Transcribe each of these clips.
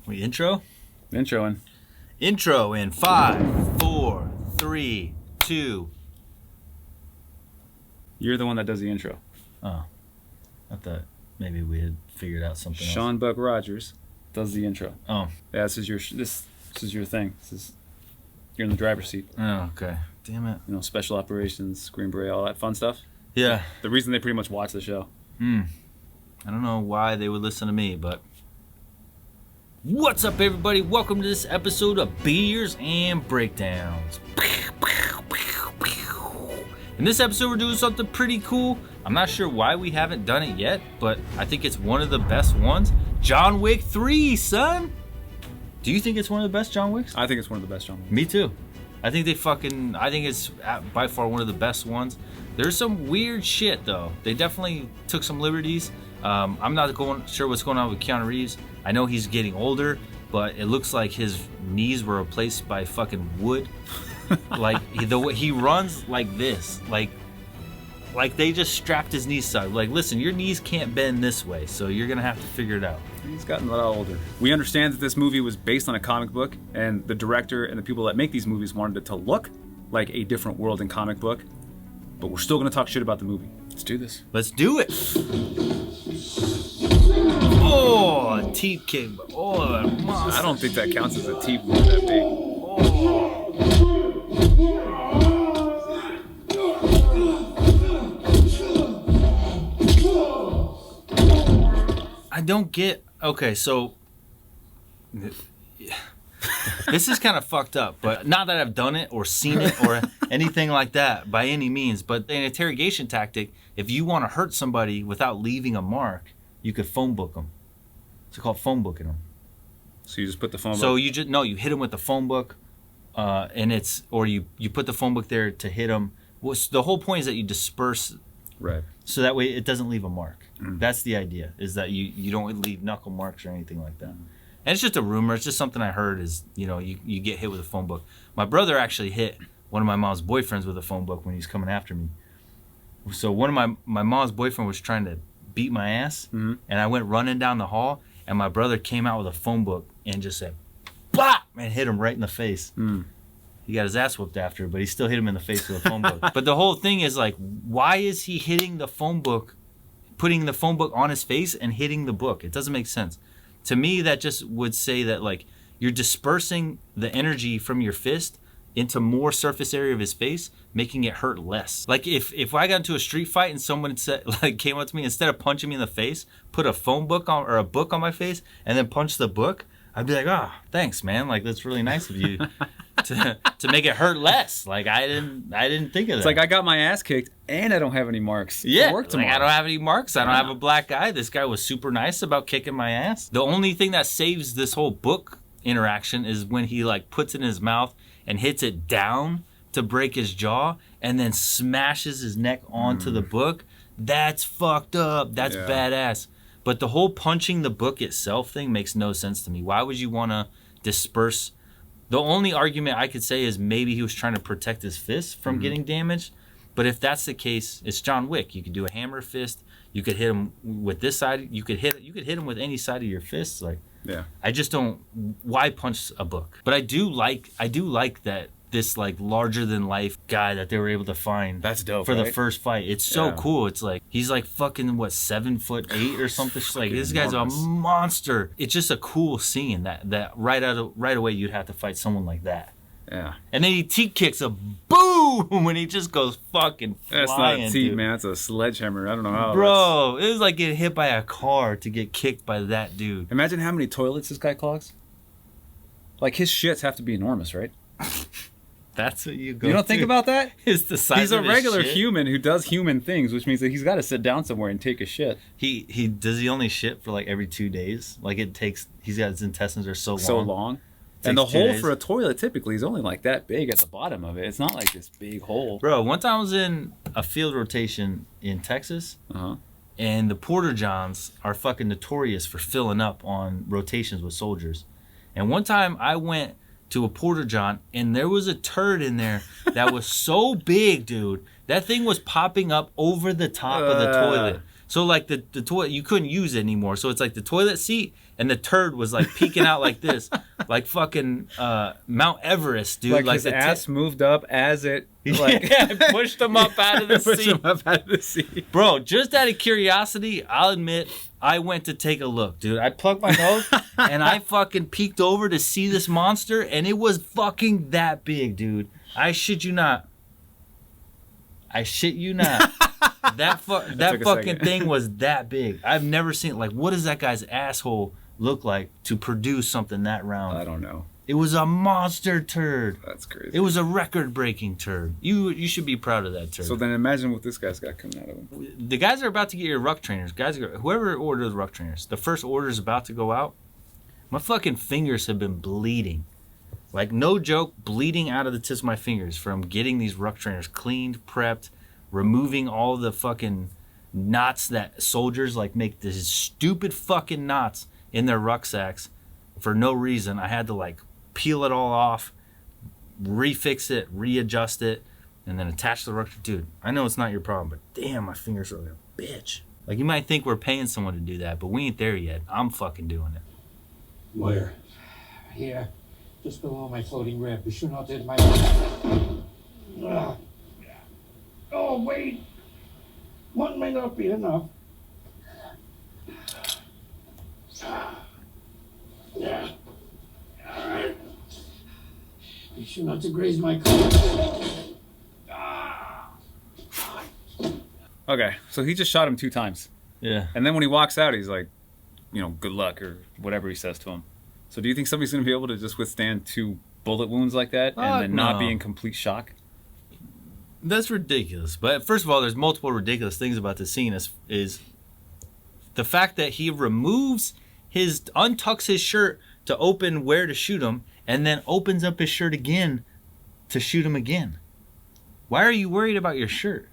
We intro? Introing. Intro in 5, 4, 3, 2. You're the one that does the intro. Oh. I thought maybe we had figured out something Sean else. Buck Rogers does the intro. Oh. Yeah, this is your thing. You're in the driver's seat. Oh, okay. Damn it. You know, special operations, Green Beret, all that fun stuff. Yeah. The reason they pretty much watch the show. I don't know why they would listen to me, but... What's up, everybody? Welcome to this episode of Beers and Breakdowns. In this episode, we're doing something pretty cool. I'm not sure why we haven't done it yet, but I think it's one of the best ones. John Wick 3, son! Do you think it's one of the best John Wicks? I think it's one of the best John Wicks. Me too. I think it's by far one of the best ones. There's some weird shit, though. They definitely took some liberties. I'm not sure what's going on with Keanu Reeves. I know he's getting older, but it looks like his knees were replaced by fucking wood. Like he runs like this, like they just strapped his knees to. Like, listen, your knees can't bend this way, so you're gonna have to figure it out. He's gotten a lot older. We understand that this movie was based on a comic book, and the director and the people that make these movies wanted it to look like a different world in comic book. But we're still gonna talk shit about the movie. Let's do this. Let's do it. Oh, teep kick. Oh, that monster. I don't think that counts as a teep move that big. Oh. I don't get... Okay, so... This is kind of fucked up, but not that I've done it or seen it or anything like that by any means, but an interrogation tactic, if you want to hurt somebody without leaving a mark, you could phone book them. It's called phone booking them. So you just put the phone book? So you hit them with the phone book, and it's, or you put the phone book there to hit them. Well, the whole point is that you disperse, right? So that way it doesn't leave a mark. That's the idea, is that you don't leave knuckle marks or anything like that. And it's just a rumor. It's just something I heard is, you get hit with a phone book. My brother actually hit one of my mom's boyfriends with a phone book when he was coming after me. So one of my mom's boyfriend was trying to beat my ass, and I went running down the hall, and my brother came out with a phone book and just said, "Blah!" and hit him right in the face. He got his ass whooped after, but he still hit him in the face with a phone book. But the whole thing is, like, why is he hitting the phone book, putting the phone book on his face and hitting the book? It doesn't make sense. To me, that just would say that, like, you're dispersing the energy from your fist into more surface area of his face, making it hurt less. Like, if I got into a street fight and someone came up to me, instead of punching me in the face, put a phone book on or a book on my face and then punch the book, I'd be like, oh, thanks, man. Like, that's really nice of you to make it hurt less. Like, I didn't think of that. It's like I got my ass kicked and I don't have any marks. Yeah, like, I don't have any marks. I don't have a black eye. This guy was super nice about kicking my ass. The only thing that saves this whole book interaction is when he, like, puts it in his mouth and hits it down to break his jaw and then smashes his neck onto the book. That's fucked up. That's badass. But the whole punching the book itself thing makes no sense to me. Why would you want to disperse? The only argument I could say is maybe he was trying to protect his fist from getting damaged. But if that's the case, it's John Wick. You could do a hammer fist. You could hit him with this side. You could hit him with any side of your fist. Like, yeah. I just don't. Why punch a book? But I do like that this, like, larger than life guy that they were able to find. That's dope for right? the first fight. It's so cool. It's like he's like fucking 7'8" or something. Like, this guy's a monster. It's just a cool scene that right away you'd have to fight someone like that. Yeah. And then he teep kicks a boom when he just goes fucking flying. That's not a teep, man. That's a sledgehammer. I don't know how. Bro, it was like getting hit by a car to get kicked by that dude. Imagine how many toilets this guy clogs. Like, his shits have to be enormous, right? That's what you go. You don't think about that? It's the size. He's of a regular shit. human who does human things, which means that he's got to sit down somewhere and take a shit. He only shit for like every 2 days. Like, he's got his intestines are so long. And the hole for a toilet typically is only like that big at the bottom of it. It's not like this big hole. Bro, one time I was in a field rotation in Texas, and the Porter Johns are fucking notorious for filling up on rotations with soldiers. And one time I went to a Porter John, and there was a turd in there that was so big, dude. That thing was popping up over the top of the toilet. So like the toilet, you couldn't use it anymore. So it's like the toilet seat and the turd was like peeking out like this, like fucking Mount Everest, dude. Like his the ass moved up as it like pushed him up out of the pushed seat. him up out of the seat. Bro, just out of curiosity, I'll admit I went to take a look, dude. I plugged my nose and I fucking peeked over to see this monster, and it was fucking that big, dude. I shit you not. That fucking thing was that big. I've never seen it. Like, what does that guy's asshole look like to produce something that round? I don't know. It was a monster turd. That's crazy. It was a record-breaking turd. You should be proud of that turd. So then imagine what this guy's got coming out of him. The guys are about to get your ruck trainers. Whoever ordered the ruck trainers, the first order is about to go out. My fucking fingers have been bleeding. Like, no joke, bleeding out of the tips of my fingers from getting these ruck trainers cleaned, prepped, removing all the fucking knots that soldiers like make these stupid fucking knots in their rucksacks for no reason. I had to like peel it all off, refix it, readjust it, and then attach the ruck. Dude, I know it's not your problem, but damn, my fingers are like a bitch. Like, you might think we're paying someone to do that, but we ain't there yet. I'm fucking doing it. Where? Here, just below my floating rib. Be sure not to hit my... Oh, wait. One may not be enough. Yeah. All right. Be sure not to graze my collar. Okay, so he just shot him 2 times. Yeah. And then when he walks out, he's like, good luck or whatever he says to him. So do you think somebody's going to be able to just withstand 2 bullet wounds like that and then not be in complete shock? That's ridiculous. But first of all, there's multiple ridiculous things about this scene is the fact that he untucks his shirt to open where to shoot him and then opens up his shirt again to shoot him again. Why are you worried about your shirt?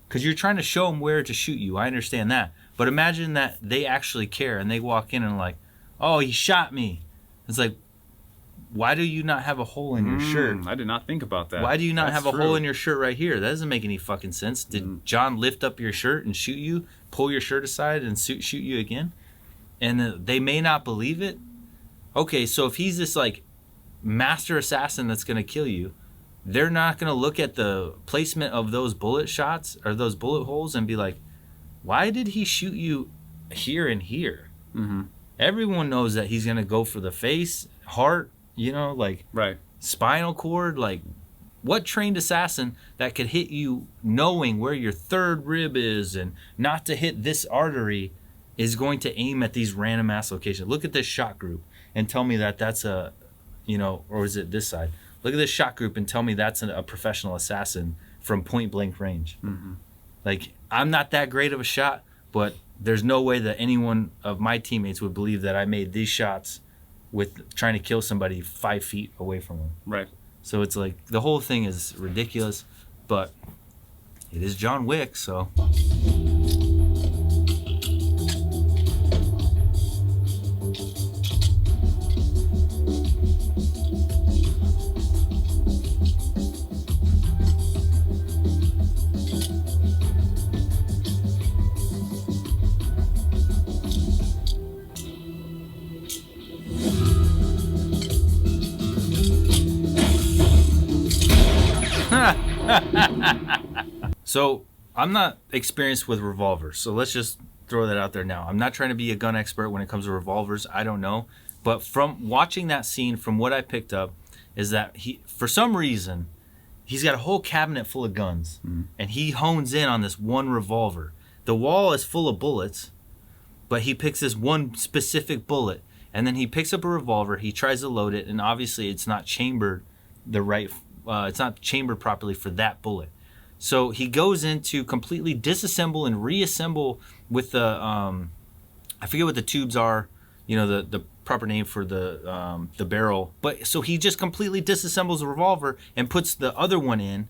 Because you're trying to show him where to shoot you. I understand that. But imagine that they actually care and they walk in and like, oh, he shot me. It's like, why do you not have a hole in your shirt? I did not think about that. Why do you not have a hole in your shirt right here? That doesn't make any fucking sense. Did John lift up your shirt and shoot you, pull your shirt aside and shoot you again? And they may not believe it. Okay, so if he's this like master assassin that's going to kill you, they're not going to look at the placement of those bullet shots or those bullet holes and be like, why did he shoot you here and here? Mm-hmm. Everyone knows that he's going to go for the face, heart, like right. Spinal cord. Like, what trained assassin that could hit you knowing where your third rib is and not to hit this artery is going to aim at these random ass locations? Look at this shot group and tell me that that's a, or is it this side? Look at this shot group and tell me that's a professional assassin from point blank range. Mm-hmm. Like, I'm not that great of a shot, but there's no way that anyone of my teammates would believe that I made these shots with trying to kill somebody 5 feet away from them. Right. So it's like, the whole thing is ridiculous, but it is John Wick, so... So I'm not experienced with revolvers, so let's just throw that out there now. I'm not trying to be a gun expert when it comes to revolvers. I don't know. But from watching that scene, from what I picked up, is that he, for some reason, he's got a whole cabinet full of guns, and he hones in on this one revolver. The wall is full of bullets, but he picks this one specific bullet, and then he picks up a revolver, he tries to load it, and obviously it's not chambered it's not chambered properly for that bullet. So he goes in to completely disassemble and reassemble with the, I forget what the tubes are, the proper name for the barrel. But so he just completely disassembles the revolver and puts the other one in,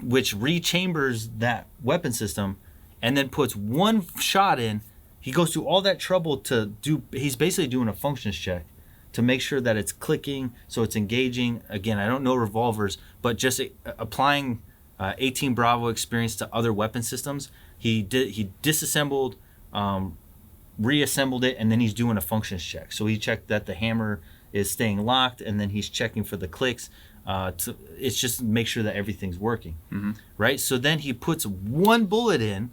which rechambers that weapon system, and then puts one shot in. He goes through all that trouble to do, he's basically doing a functions check to make sure that it's clicking, so it's engaging. Again, I don't know revolvers, but just applying 18 Bravo experience to other weapon systems. He disassembled, reassembled it, and then he's doing a functions check. So he checked that the hammer is staying locked, and then he's checking for the clicks. It's just to make sure that everything's working, right? So then he puts one bullet in,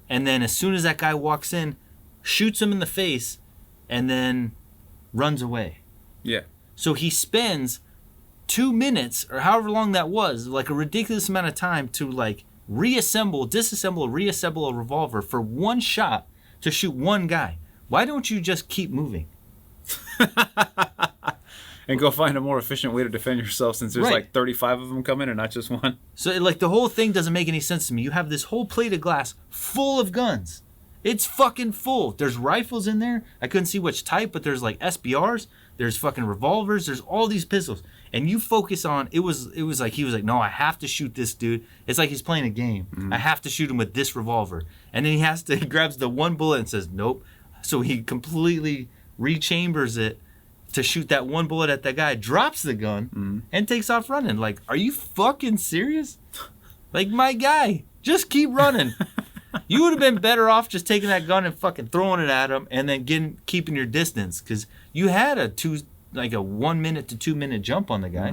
and then as soon as that guy walks in, shoots him in the face, and then runs away. Yeah. So he spends 2 minutes, or however long that was, like a ridiculous amount of time to like disassemble, reassemble a revolver for one shot to shoot one guy. Why don't you just keep moving? And go find a more efficient way to defend yourself, since there's Right. like 35 of them coming and not just one. So like the whole thing doesn't make any sense to me. You have this whole plate of glass full of guns. It's fucking full. There's rifles in there. I couldn't see which type, but there's like SBRs. There's fucking revolvers. There's all these pistols. And you focus on, it was like, he was like, no, I have to shoot this dude. It's like he's playing a game. I have to shoot him with this revolver. And then he grabs the one bullet and says, nope. So he completely rechambers it to shoot that one bullet at that guy, drops the gun, and takes off running. Like, are you fucking serious? Like, my guy, just keep running. You would have been better off just taking that gun and fucking throwing it at him, and then keeping your distance, because you had a 1 minute to 2 minute jump on the guy,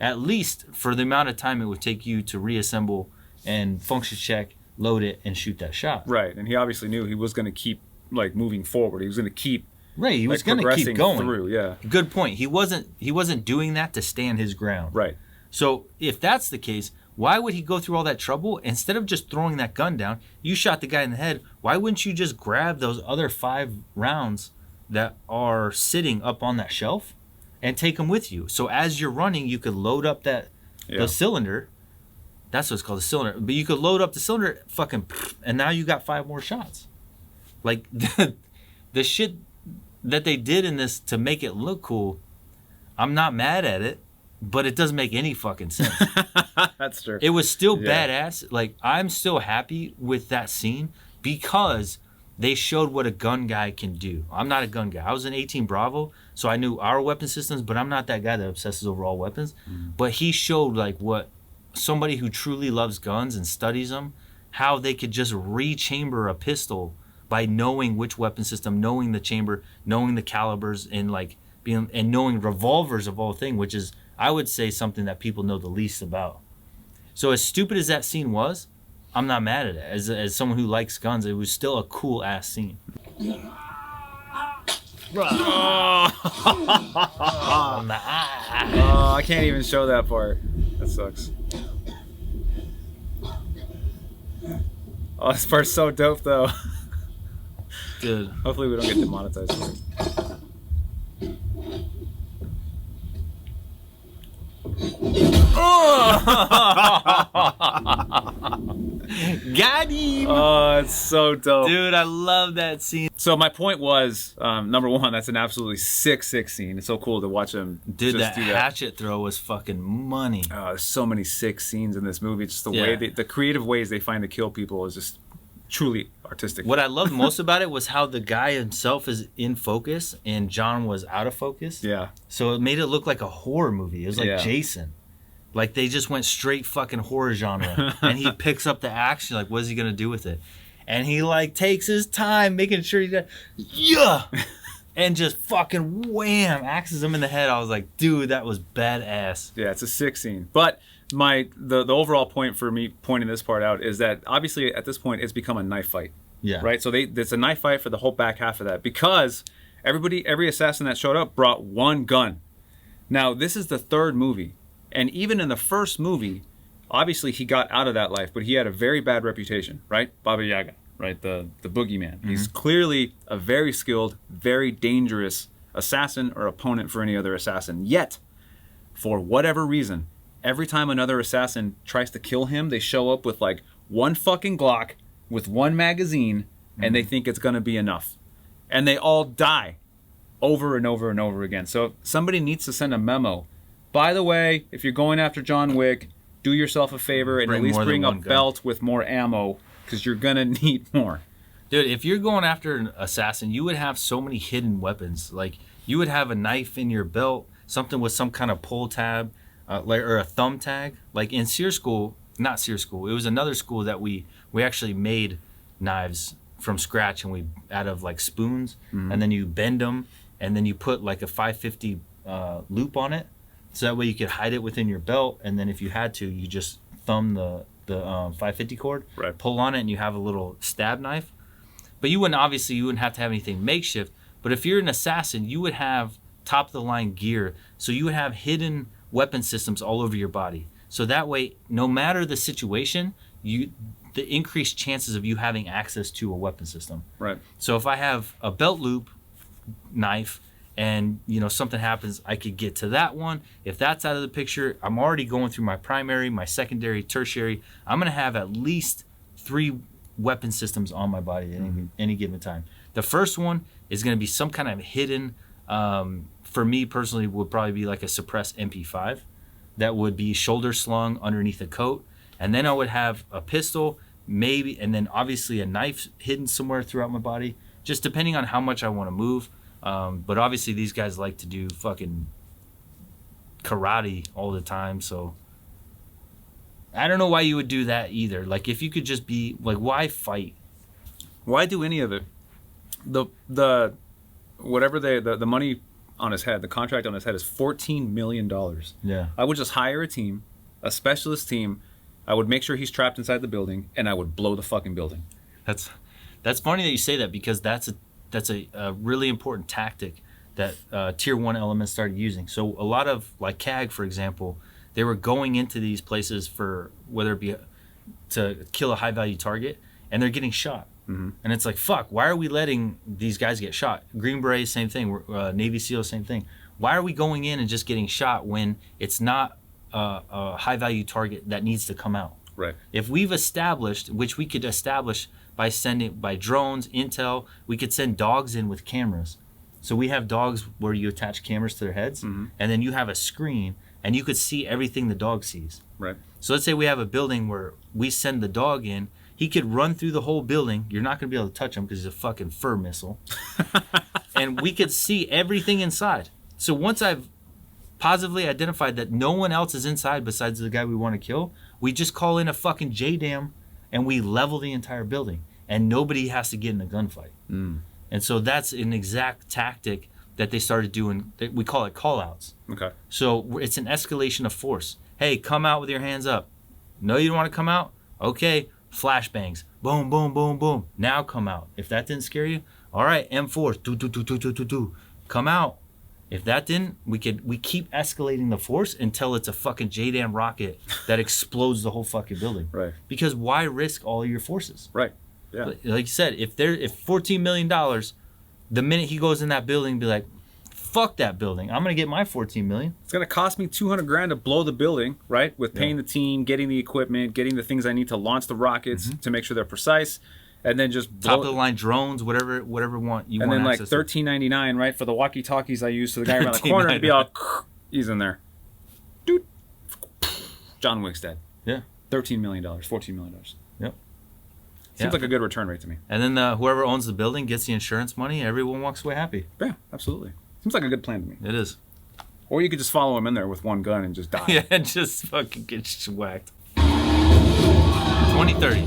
at least for the amount of time it would take you to reassemble and function check, load it, and shoot that shot. Right, and he obviously knew he was going to keep like moving forward. He was going to keep Right, he was like, going to keep going through. Yeah, Good point. He wasn't doing that to stand his ground. right. So if that's the case, why would he go through all that trouble? Instead of just throwing that gun down, you shot the guy in the head. Why wouldn't you just grab those other 5 rounds that are sitting up on that shelf and take them with you? So as you're running, you could load up the cylinder. That's what it's called, a cylinder. But you could load up the cylinder, fucking, and now you got 5 more shots. Like the shit that they did in this to make it look cool, I'm not mad at it, but it doesn't make any fucking sense. That's true. It was still badass. Like, I'm still happy with that scene because they showed what a gun guy can do. I'm not a gun guy. I was an 18 Bravo, so I knew our weapon systems, but I'm not that guy that obsesses over all weapons. But he showed like what somebody who truly loves guns and studies them, how they could just rechamber a pistol by knowing which weapon system, knowing the chamber, knowing the calibers, and like and knowing revolvers of all things, which is, I would say, something that people know the least about. So as stupid as that scene was, I'm not mad at it. As someone who likes guns, it was still a cool ass scene. I can't even show that part. That sucks. Oh, this part's so dope though. Dude. Hopefully we don't get demonetized for it. Got him! Oh, it's so dope. Dude, I love that scene. So my point was, number one, that's an absolutely sick scene. It's so cool to watch him Dude, just that do that. hatchet throw was fucking money. There's so many sick scenes in this movie. It's just the way the creative ways they find to kill people is just truly artistic. What I loved most about it was how the guy himself is in focus and John was out of focus. Yeah. So it made it look like a horror movie. It was like Jason. Like they just went straight fucking horror genre. And he picks up the action, like, what is he gonna do with it? And he like takes his time making sure he got and just fucking wham, axes him in the head. I was like, dude, that was badass. Yeah, it's a sick scene. But the overall point for me pointing this part out is that obviously at this point it's become a knife fight. Yeah. Right? So it's a knife fight for the whole back half of that because every assassin that showed up brought one gun. Now, this is the third movie. And even in the first movie, obviously he got out of that life, but he had a very bad reputation, right? Baba Yaga, right? The boogeyman. Mm-hmm. He's clearly a very skilled, very dangerous assassin or opponent for any other assassin. Yet, for whatever reason, every time another assassin tries to kill him, they show up with like one fucking Glock with one magazine, and they think it's going to be enough. And they all die over and over and over again. So somebody needs to send a memo. By the way, if you're going after John Wick, do yourself a favor and at least bring a belt with more ammo, because you're going to need more. Dude, if you're going after an assassin, you would have so many hidden weapons. Like, you would have a knife in your belt, something with some kind of pull tab, or a thumb tag. Like, in SEER school, not Sears School. It was another school that we actually made knives from scratch, and we out of like spoons, and then you bend them, and then you put like a 550 loop on it, so that way you could hide it within your belt, and then if you had to, you just thumb the 550 cord, right, pull on it, and you have a little stab knife. But you wouldn't have to have anything makeshift. But if you're an assassin, you would have top of the line gear, so you would have hidden weapon systems all over your body. So that way, no matter the situation, the increased chances of you having access to a weapon system. Right. So if I have a belt loop knife and something happens, I could get to that one. If that's out of the picture, I'm already going through my primary, my secondary, tertiary. I'm going to have at least 3 weapon systems on my body at any given time. The first one is going to be some kind of hidden, for me personally, would probably be like a suppressed MP5 that would be shoulder slung underneath a coat. And then I would have a pistol, maybe, and then obviously a knife hidden somewhere throughout my body, just depending on how much I want to move. But obviously these guys like to do fucking karate all the time, so I don't know why you would do that either. Like, if you could just be like, why fight? Why do any of it? The whatever the money on his head, the contract on his head is $14 million. Yeah. I would just hire a team, a specialist team. I would make sure he's trapped inside the building, and I would blow the fucking building. That's funny that you say that, because that's a really important tactic that tier 1 elements started using. So a lot of, like CAG, for example, they were going into these places for whether it be to kill a high value target, and they're getting shot. And it's like, fuck, why are we letting these guys get shot? Green Berets, same thing. Navy SEALs, same thing. Why are we going in and just getting shot when it's not a high value target that needs to come out? Right. If we've established, which we could establish by drones, intel, we could send dogs in with cameras. So we have dogs where you attach cameras to their heads, and then you have a screen, and you could see everything the dog sees. Right. So let's say we have a building where we send the dog in. He could run through the whole building. You're not going to be able to touch him because he's a fucking fur missile. And we could see everything inside. So once I've positively identified that no one else is inside besides the guy we want to kill, we just call in a fucking JDAM and we level the entire building. And nobody has to get in a gunfight. And so that's an exact tactic that they started doing. We call it call-outs. Okay. So it's an escalation of force. Hey, come out with your hands up. No, you don't want to come out? Okay. Flashbangs. Boom, boom, boom, boom. Now come out. If that didn't scare you, all right, M4. Do. Come out. If that didn't, we keep escalating the force until it's a fucking JDAM rocket that explodes the whole fucking building. Right. Because why risk all your forces? Right. Yeah. Like you said, if $14 million, the minute he goes in that building, be like, fuck that building. I'm gonna get my $14 million. It's gonna cost me $200,000 to blow the building, right? With paying the team, getting the equipment, getting the things I need to launch the rockets to make sure they're precise, and then just top of the line drones, whatever you want. And then like $13.99, right, for the walkie-talkies I use to the guy around the corner to be all, he's in there. Dude, John Wick's dead. Yeah. $13 million, $14 million. Yep. Seems like a good return rate to me. And then whoever owns the building gets the insurance money. Everyone walks away happy. Yeah, absolutely. Seems like a good plan to me. It is. Or you could just follow him in there with one gun and just die. Yeah, and just fucking get whacked. 2030.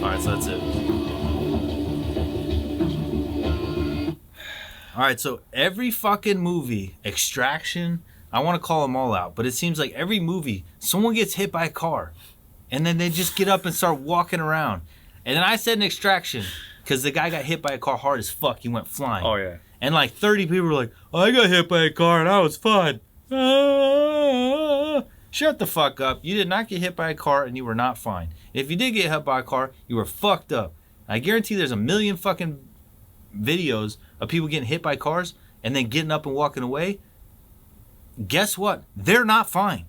Alright, so that's it. Alright, so every fucking movie, Extraction, I want to call them all out, but it seems like every movie, someone gets hit by a car. And then they just get up and start walking around. And then I said an Extraction because the guy got hit by a car hard as fuck. He went flying. Oh, yeah. And like 30 people were like, I got hit by a car and I was fine. Shut the fuck up. You did not get hit by a car and you were not fine. If you did get hit by a car, you were fucked up. I guarantee there's a million fucking videos of people getting hit by cars and then getting up and walking away. Guess what? They're not fine.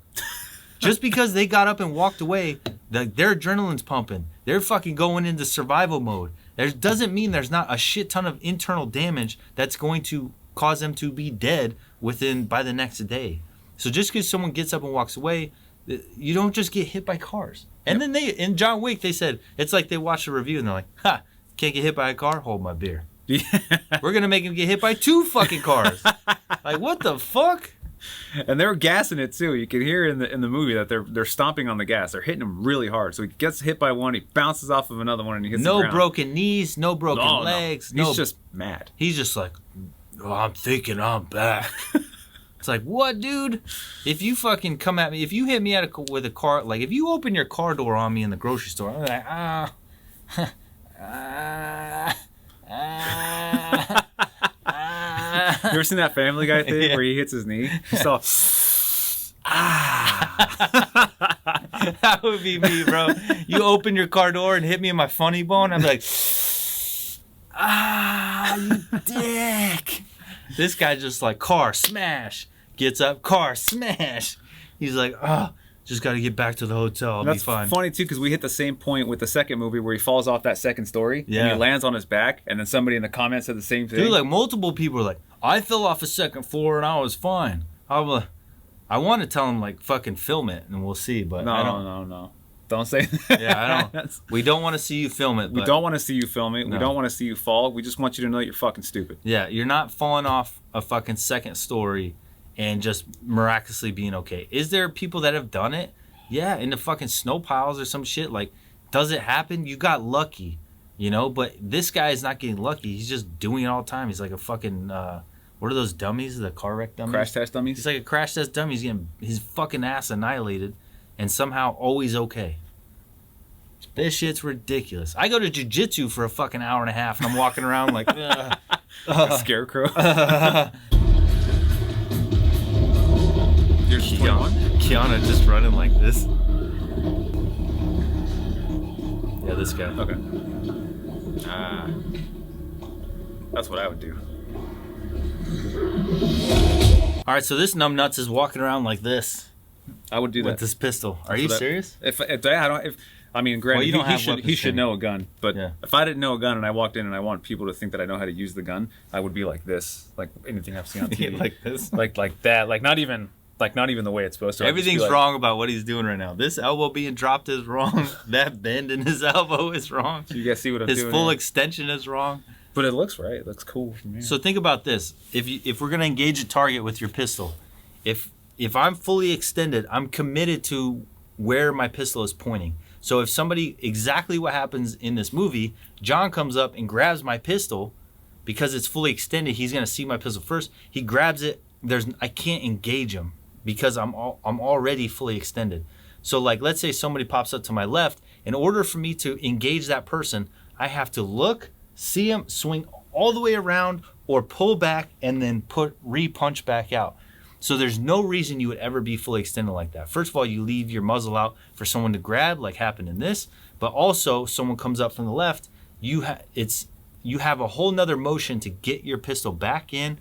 Just because they got up and walked away, their adrenaline's pumping. They're fucking going into survival mode. There doesn't mean there's not a shit ton of internal damage that's going to cause them to be dead by the next day. So just because someone gets up and walks away, you don't just get hit by cars. And then in John Wick, they said, it's like they watched a review and they're like, ha, can't get hit by a car? Hold my beer. We're gonna make him get hit by 2 fucking cars. Like, what the fuck? And they were gassing it too. You can hear in the movie that they're stomping on the gas. They're hitting him really hard. So he gets hit by one, he bounces off of another one, and he hits the ground. No broken knees, no broken legs. He's just mad. He's just like, oh, I'm thinking I'm back. It's like, what, dude? If you fucking come at me, if you hit me with a car, like if you open your car door on me in the grocery store, I'm like, You ever seen that Family Guy thing where he hits his knee? He's all, That would be me, bro. You open your car door and hit me in my funny bone, I'm like, you dick. This guy just like, car smash. Gets up, car smash. He's like, just got to get back to the hotel. I'll be fine. That's funny too, because we hit the same point with the second movie where he falls off that second story and he lands on his back, and then somebody in the comments said the same thing. Dude, like multiple people are like, I fell off a second floor and I was fine. I want to tell him like fucking film it and we'll see, but no. Don't say that. Yeah, I don't. We don't want to see you film it. We don't want to see you film it. No. We don't want to see you fall. We just want you to know you're fucking stupid. Yeah, you're not falling off a fucking second story and just miraculously being okay. Is there people that have done it? Yeah, in the fucking snow piles or some shit. Like, does it happen? You got lucky, you know? But this guy is not getting lucky. He's just doing it all the time. He's like a fucking, what are those dummies? The car wreck dummies? Crash test dummies? He's like a crash test dummy. He's getting his fucking ass annihilated and somehow always okay. This shit's ridiculous. I go to jiu-jitsu for a fucking hour and a half and I'm walking around like, a scarecrow. You're 21? Kiana just running like this. Yeah, this guy. Okay. That's what I would do. All right, so this numbnuts is walking around like this. I would do that with this pistol. Are you serious? Granted, he should know a gun, but if I didn't know a gun and I walked in and I want people to think that I know how to use the gun, I would be like this, like anything I've seen on TV, like this, like that, like not even the way it's supposed to. Everything's wrong about what he's doing right now. This elbow being dropped is wrong. That bend in his elbow is wrong. So you guys see what I'm doing? His full extension is wrong. But it looks right. It looks cool from here. So think about this: if we're gonna engage a target with your pistol, if I'm fully extended, I'm committed to where my pistol is pointing. So if somebody, exactly what happens in this movie, John comes up and grabs my pistol because it's fully extended. He's gonna see my pistol first. He grabs it. I can't engage him because I'm already fully extended. So like, let's say somebody pops up to my left. In order for me to engage that person, I have to look, see him, swing all the way around, or pull back and then re-punch back out. So there's no reason you would ever be fully extended like that. First of all, you leave your muzzle out for someone to grab, like happened in this. But also, someone comes up from the left, you have a whole nother motion to get your pistol back in,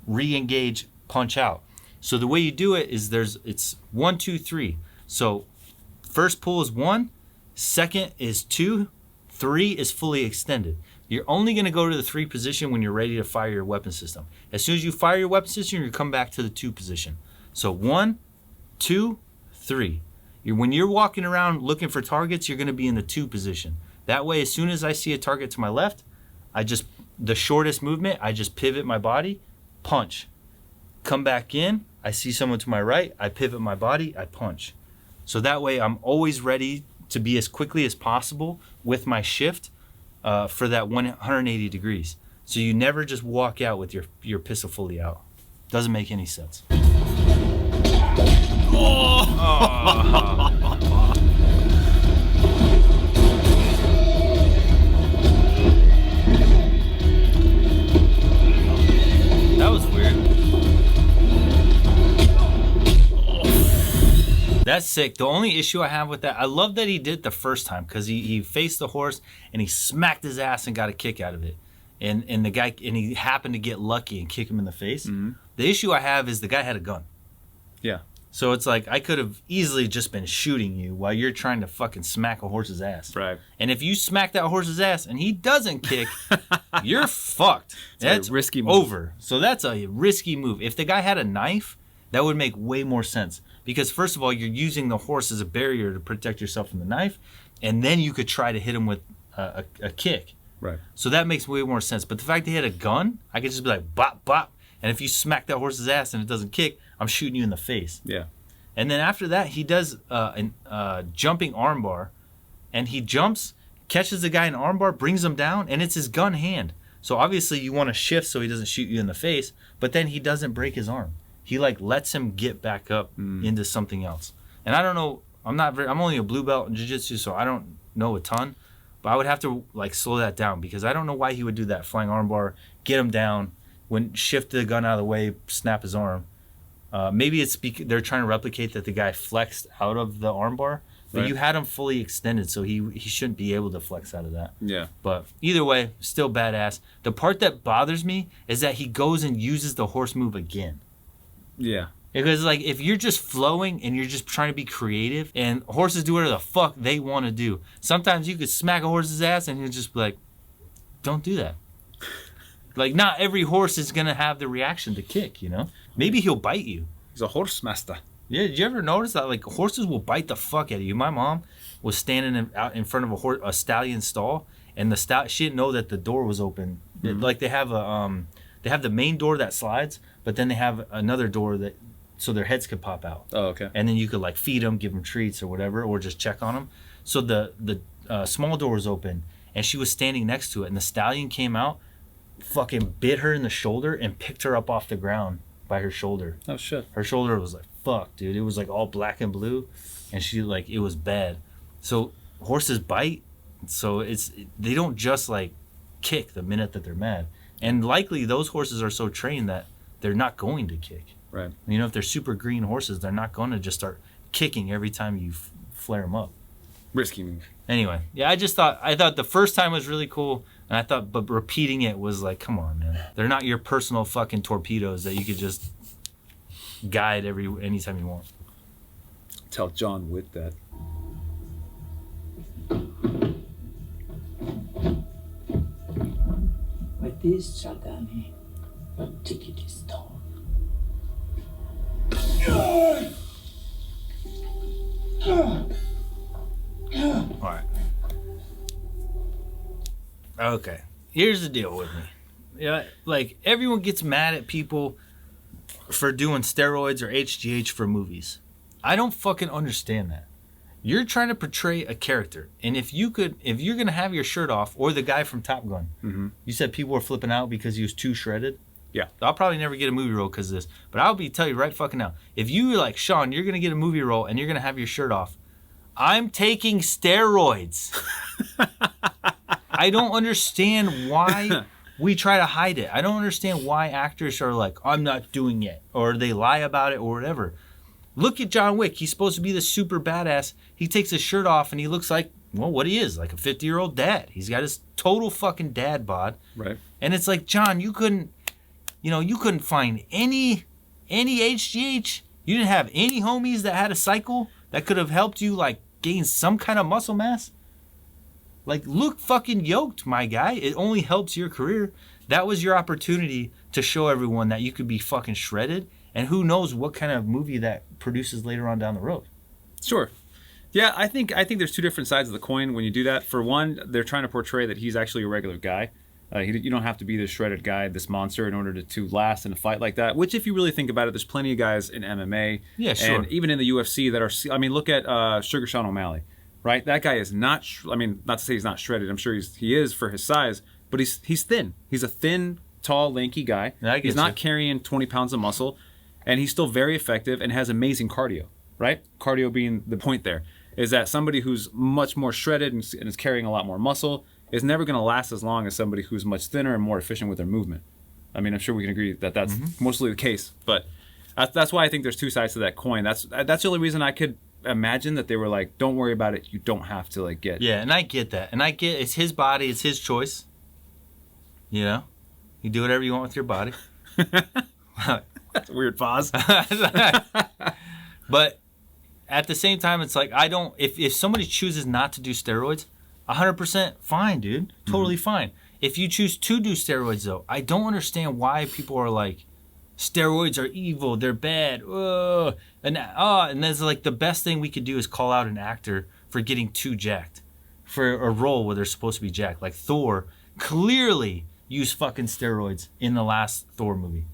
re-engage, punch out. So the way you do it is it's 1, 2, 3. So first pull is 1, second is 2, 3 is fully extended. You're only going to go to the 3 position when you're ready to fire your weapon system. As soon as you fire your weapon system, you come back to the 2 position. So 1, 2, 3. When you're walking around looking for targets, you're going to be in the 2 position. That way, as soon as I see a target to my left, the shortest movement, I just pivot my body, punch. Come back in, I see someone to my right, I pivot my body, I punch. So that way, I'm always ready to be as quickly as possible with my shift for that 180 degrees. So you never just walk out with your pistol fully out. Doesn't make any sense. That was weird. That's sick. The only issue I have with that, I love that he did it the first time because he faced the horse and he smacked his ass and got a kick out of it. And he happened to get lucky and kick him in the face. Mm-hmm. The issue I have is the guy had a gun. Yeah. So it's like I could have easily just been shooting you while you're trying to fucking smack a horse's ass. Right. And if you smack that horse's ass and he doesn't kick, you're fucked. That's a risky move. Over. So that's a risky move. If the guy had a knife, that would make way more sense. Because first of all, you're using the horse as a barrier to protect yourself from the knife. And then you could try to hit him with a kick. Right. So that makes way more sense. But the fact that he had a gun, I could just be like, bop, bop. And if you smack that horse's ass and it doesn't kick, I'm shooting you in the face. Yeah. And then after that, he does a jumping armbar. And he jumps, catches the guy in armbar, brings him down, and it's his gun hand. So obviously you want to shift so he doesn't shoot you in the face. But then he doesn't break his arm. He like lets him get back up into something else. And I don't know. I'm only a blue belt in jiu-jitsu, so I don't know a ton. But I would have to like slow that down because I don't know why he would do that flying armbar, get him down, when shift the gun out of the way, snap his arm. Maybe it's because they're trying to replicate that the guy flexed out of the armbar, but you had him fully extended, so he shouldn't be able to flex out of that. Yeah. But either way, still badass. The part that bothers me is that he goes and uses the horse move again. Yeah. Because like if you're just flowing and you're just trying to be creative, and horses do whatever the fuck they want to do. Sometimes you could smack a horse's ass and you're just like, don't do that. Like not every horse is gonna have the reaction to kick, you know? Maybe he'll bite you. He's a horse master. Yeah, did you ever notice that like horses will bite the fuck out of you? My mom was standing out in front of a stallion stall, and she didn't know that the door was open. Like they have the main door that slides, but then they have another door that so their heads could pop out. Oh, okay. And then you could like feed them, give them treats or whatever, or just check on them. So the small door was open, and she was standing next to it, and the stallion came out, fucking bit her in the shoulder, and picked her up off the ground by her shoulder. Oh shit. Her shoulder was like, fuck, dude. It was like all black and blue, and she like it was bad. So horses bite, so they don't just like kick the minute that they're mad, and likely those horses are so trained that they're not going to kick. Right. You know, if they're super green horses, they're not going to just start kicking every time you flare them up. Risky move. Anyway, yeah, I thought the first time was really cool, and I thought, but repeating it was like, come on, man. They're not your personal fucking torpedoes that you could just guide anytime you want. Tell John Wick that. With this Chagani, your ticket is torn. All right. Okay. Here's the deal with me. Yeah, like everyone gets mad at people for doing steroids or HGH for movies. I don't fucking understand that. You're trying to portray a character, and if you're gonna have your shirt off, or the guy from Top Gun, you said people were flipping out because he was too shredded. Yeah. I'll probably never get a movie role because of this, but I'll tell you right fucking now. If you like, Sean, you're gonna get a movie role and you're gonna have your shirt off, I'm taking steroids. I don't understand why we try to hide it. I don't understand why actors are like, I'm not doing it, or they lie about it or whatever. Look at John Wick. He's supposed to be the super badass. He takes his shirt off and he looks like, well, what he is, like a 50-year-old dad. He's got his total fucking dad bod. Right. And it's like, John, you couldn't find any HGH. You didn't have any homies that had a cycle that could have helped you like gain some kind of muscle mass. Like, look fucking yoked, my guy. It only helps your career. That was your opportunity to show everyone that you could be fucking shredded. And who knows what kind of movie that produces later on down the road. Sure. Yeah, I think there's two different sides of the coin when you do that. For one, they're trying to portray that he's actually a regular guy. You don't have to be this shredded guy, this monster, in order to last in a fight like that. Which, if you really think about it, there's plenty of guys in MMA, and even in the UFC that are. I mean, look at Sugar Sean O'Malley, right? That guy is not. Not to say he's not shredded. I'm sure he is for his size, but he's thin. He's a thin, tall, lanky guy. He's not carrying 20 pounds of muscle, and he's still very effective and has amazing cardio. Right? Cardio being the point there is that somebody who's much more shredded and is carrying a lot more muscle is never going to last as long as somebody who's much thinner and more efficient with their movement. I mean, I'm sure we can agree that that's mostly the case, but that's why I think there's two sides to that coin. That's the only reason I could imagine that they were like, don't worry about it. You don't have to like get. Yeah, and I get that. And I get it's his body. It's his choice. You know? You do whatever you want with your body. That's a weird pause. But at the same time, it's like, I don't, if somebody chooses not to do steroids, 100% fine, dude. Totally fine. If you choose to do steroids, though, I don't understand why people are like, steroids are evil, they're bad. And there's like the best thing we could do is call out an actor for getting too jacked for a role where they're supposed to be jacked. Like Thor clearly used fucking steroids in the last Thor movie.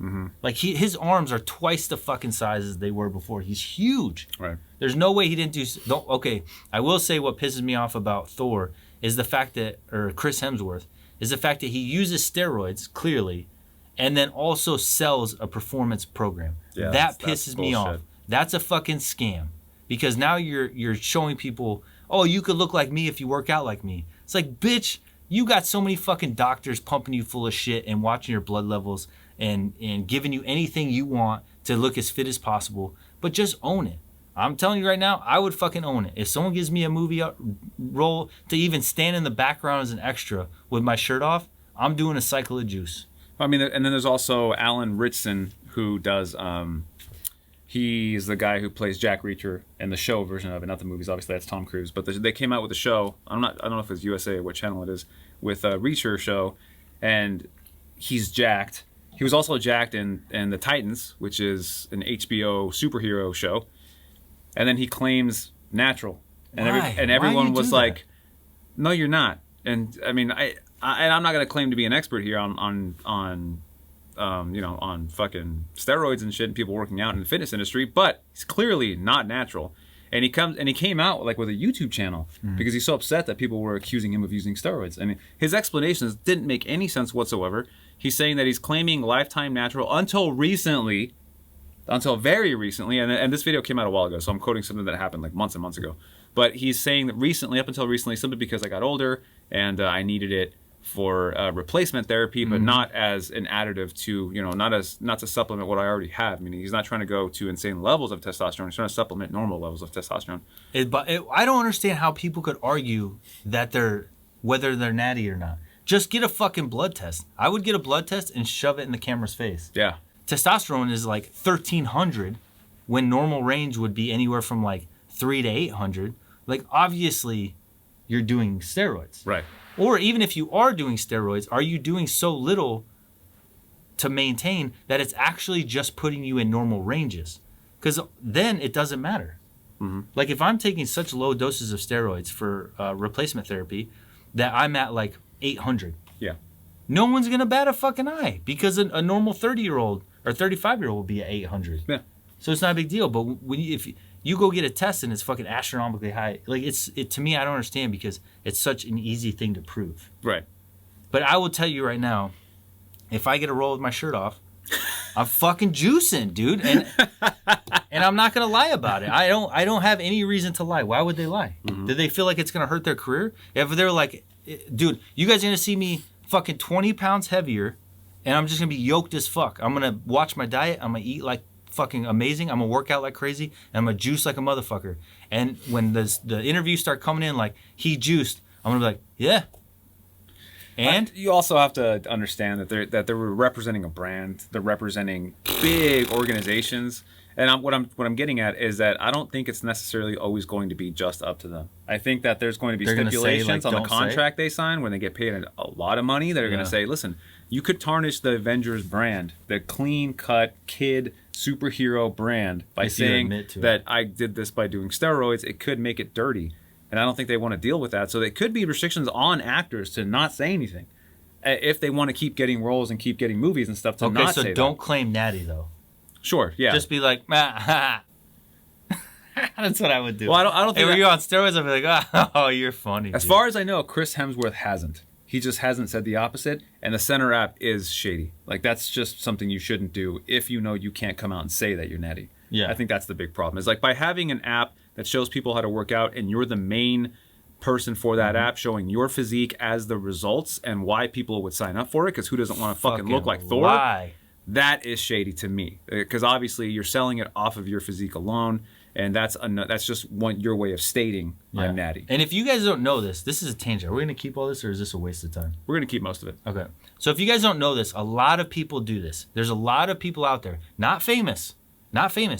Like his arms are twice the fucking size as they were before. He's huge. Right. There's no way he didn't do. Okay, I will say what pisses me off about Thor is the fact that, or Chris Hemsworth, is the fact that he uses steroids clearly, and then also sells a performance program. Yeah, that that's pisses me off. bullshit. That's a fucking scam, because now you're showing people, oh, you could look like me if you work out like me. It's like, bitch, you got so many fucking doctors pumping you full of shit and watching your blood levels and giving you anything you want to look as fit as possible, but just own it. I'm telling you right now, I would fucking own it. If someone gives me a movie role to even stand in the background as an extra with my shirt off, I'm doing a cycle of juice. I mean, and then there's also Alan Ritchson, who does, he's the guy who plays Jack Reacher in the show version of it, not the movies, obviously that's Tom Cruise, but they came out with a show, I don't know if it's USA or what channel it is, with a Reacher show, and he's jacked. He was also jacked in The Titans, which is an HBO superhero show, and then he claims natural. And, Why? everyone Why do you was do like, that? no, you're not. And I mean, I'm not going to claim to be an expert here on fucking steroids and shit and people working out in the fitness industry, but he's clearly not natural. And he came out like with a YouTube channel because he's so upset that people were accusing him of using steroids. I mean, his explanations didn't make any sense whatsoever. He's saying that he's claiming lifetime natural until very recently, and this video came out a while ago, so I'm quoting something that happened like months and months ago. But he's saying that recently, up until recently, simply because I got older and I needed it for replacement therapy, but not as an additive to, not to supplement what I already have. Meaning he's not trying to go to insane levels of testosterone. He's trying to supplement normal levels of testosterone. I don't understand how people could argue that whether they're natty or not. Just get a fucking blood test. I would get a blood test and shove it in the camera's face. Yeah. Testosterone is like 1,300 when normal range would be anywhere from like 3 to 800. Like, obviously, you're doing steroids. Right. Or even if you are doing steroids, are you doing so little to maintain that it's actually just putting you in normal ranges? Because then it doesn't matter. Like, if I'm taking such low doses of steroids for replacement therapy that I'm at like 800. Yeah. No one's going to bat a fucking eye because a normal 30-year-old or 35-year-old will be at 800. Yeah. So it's not a big deal. But if you go get a test and it's fucking astronomically high, like to me, I don't understand because it's such an easy thing to prove. Right. But I will tell you right now, if I get a roll with my shirt off, I'm fucking juicing, dude. And I'm not going to lie about it. I don't have any reason to lie. Why would they lie? Do they feel like it's going to hurt their career? If they're like, dude, you guys are going to see me fucking 20 pounds heavier and I'm just going to be yoked as fuck. I'm going to watch my diet. I'm going to eat like fucking amazing. I'm going to work out like crazy. And I'm going to juice like a motherfucker. And when the interviews start coming in like, he juiced, I'm going to be like, yeah. And you also have to understand that they're representing a brand. They're representing big organizations. And what I'm getting at is that I don't think it's necessarily always going to be just up to them. I think that there's going to be stipulations on the contract they sign when they get paid a lot of money. They're going to say, listen, you could tarnish the Avengers brand, the clean-cut kid superhero brand, by saying that I did this by doing steroids. It could make it dirty. And I don't think they want to deal with that. So there could be restrictions on actors to not say anything if they want to keep getting roles and keep getting movies and stuff to not say that. Okay, so don't claim natty, though. Sure, yeah. Just be like, ah. That's what I would do. Well, I don't think. Hey, were you on steroids? I'd be like, oh, you're funny. As far as I know, Chris Hemsworth hasn't. He just hasn't said the opposite. And the center app is shady. Like, that's just something you shouldn't do if you know you can't come out and say that you're natty. Yeah. I think that's the big problem. Is like by having an app that shows people how to work out and you're the main person for that app showing your physique as the results and why people would sign up for it, because who doesn't want to fucking look like Thor? That is shady to me, because obviously you're selling it off of your physique alone, and that's just your way of stating I'm natty. And if you guys don't know this is a tangent. Are we going to keep all this, or is this a waste of time? We're going to keep most of it. Okay. So if you guys don't know this, a lot of people do this. There's a lot of people out there, not famous,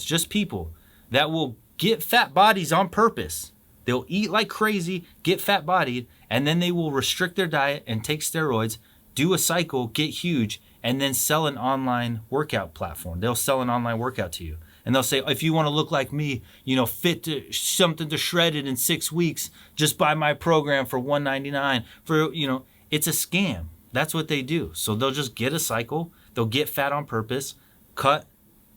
just people that will get fat bodies on purpose. They'll eat like crazy, get fat bodied, and then they will restrict their diet and take steroids, do a cycle, get huge, and then sell an online workout platform. They'll sell an online workout to you. And they'll say, if you want to look like me, fit to something to shred it in 6 weeks, just buy my program for $199. It's a scam. That's what they do. So they'll just get a cycle. They'll get fat on purpose, cut,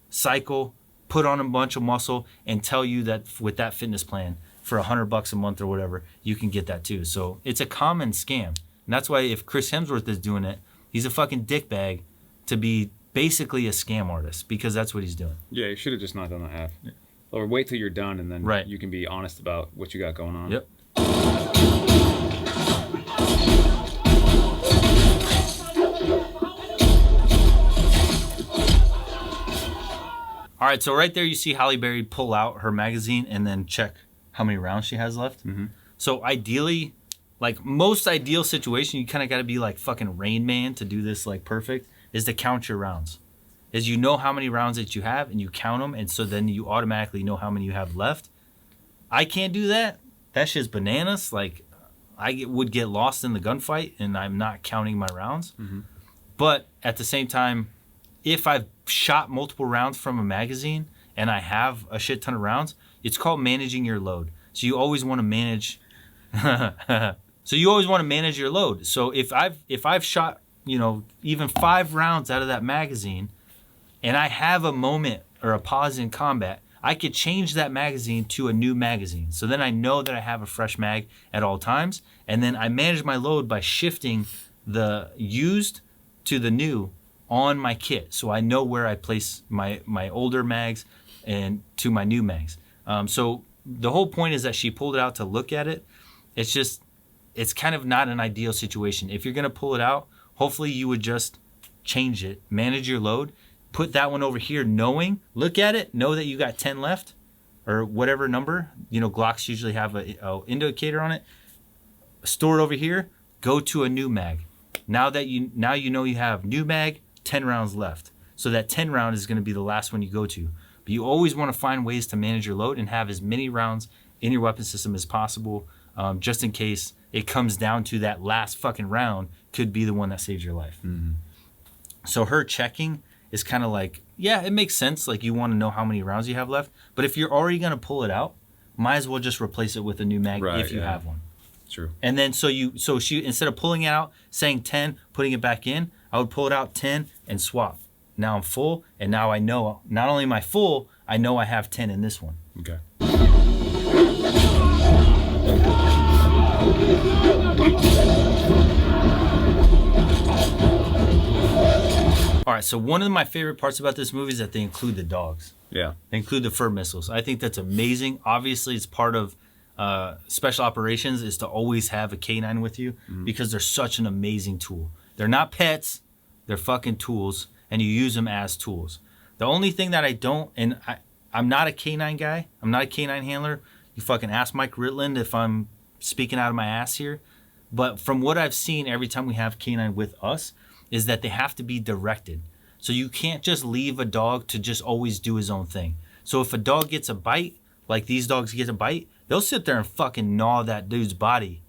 cycle, put on a bunch of muscle, and tell you that with that fitness plan for $100 a month or whatever, you can get that too. So it's a common scam. And that's why if Chris Hemsworth is doing it, he's a fucking dickbag to be basically a scam artist, because that's what he's doing. Yeah, you should have just not done that half. Yeah. Or wait till you're done, and then you can be honest about what you got going on. Yep. All right, so right there you see Halle Berry pull out her magazine and then check how many rounds she has left. Mm-hmm. So ideally, like most ideal situation, you kind of got to be like fucking Rain Man to do this like perfect, is to count your rounds. Is you know how many rounds that you have and you count them, and so then you automatically know how many you have left. I can't do that. That shit's bananas. Like I would get lost in the gunfight and I'm not counting my rounds. Mm-hmm. But at the same time, if I've shot multiple rounds from a magazine and I have a shit ton of rounds, it's called managing your load. So you always want to manage. So you always want to manage your load. So if I've shot, even 5 rounds out of that magazine, and I have a moment or a pause in combat, I could change that magazine to a new magazine. So then I know that I have a fresh mag at all times, and then I manage my load by shifting the used to the new on my kit, so I know where I place my older mags and to my new mags. So the whole point is that she pulled it out to look at it. It's kind of not an ideal situation. If you're going to pull it out, hopefully you would just change it, manage your load, put that one over here, look at it, know that you got 10 left or whatever number. Glocks usually have a indicator on it. Store it over here, go to a new mag. Now you know you have new mag, 10 rounds left. So that 10 round is going to be the last one you go to. But you always want to find ways to manage your load and have as many rounds in your weapon system as possible, just in case it comes down to that last fucking round could be the one that saves your life. Mm-hmm. So her checking is kind of like, yeah, it makes sense. Like you want to know how many rounds you have left. But if you're already going to pull it out, might as well just replace it with a new mag if you have one. True. And then so she, instead of pulling it out, saying 10, putting it back in, I would pull it out 10 and swap. Now I'm full, and now I know, not only am I full, I know I have 10 in this one. Okay. All right, so one of my favorite parts about this movie is that they include the dogs. Yeah. They include the fur missiles. I think that's amazing. Obviously, it's part of special operations is to always have a canine with you because they're such an amazing tool. They're not pets, they're fucking tools, and you use them as tools. The only thing that I don't, and I'm not a canine guy, I'm not a canine handler. You fucking ask Mike Ritland if I'm speaking out of my ass here. But from what I've seen every time we have canine with us, is that they have to be directed. So you can't just leave a dog to just always do his own thing. So if a dog gets a bite, like these dogs get a bite, they'll sit there and fucking gnaw that dude's body,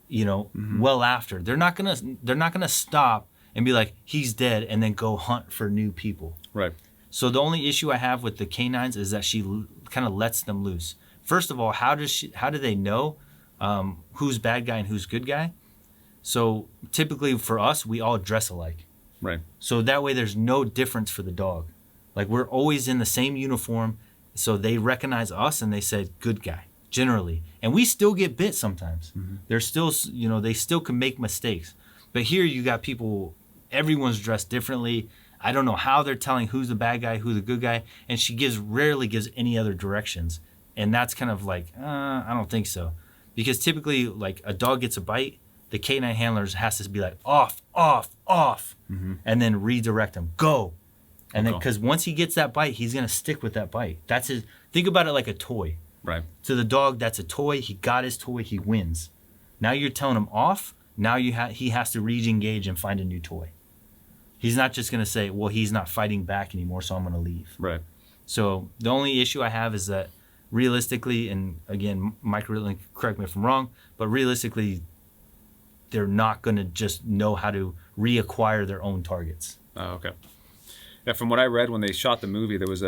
well after. They're not gonna stop and be like, he's dead, and then go hunt for new people. Right. So the only issue I have with the canines is that she kind of lets them loose. First of all, how do they know who's bad guy and who's good guy? So typically for us, we all dress alike. Right. So that way there's no difference for the dog. Like we're always in the same uniform, so they recognize us and they say good guy generally. And we still get bit sometimes. Mm-hmm. They're still, they still can make mistakes. But here you got people, everyone's dressed differently. I don't know how they're telling who's the bad guy, who's the good guy, and she rarely gives any other directions. And that's kind of like, I don't think so. Because typically, like, a dog gets a bite, the canine handlers has to be like, off, mm-hmm. and then redirect him, go. And then, because once he gets that bite, he's going to stick with that bite. That's his, think about it like a toy. Right. To the dog, that's a toy. He got his toy, he wins. Now you're telling him off, now he has to re-engage and find a new toy. He's not just going to say, well, he's not fighting back anymore, so I'm going to leave. Right. So the only issue I have is that realistically, and again, Mike Ritland, correct me if I'm wrong, but realistically, they're not going to just know how to reacquire their own targets. Oh, okay. Yeah, from what I read when they shot the movie, there was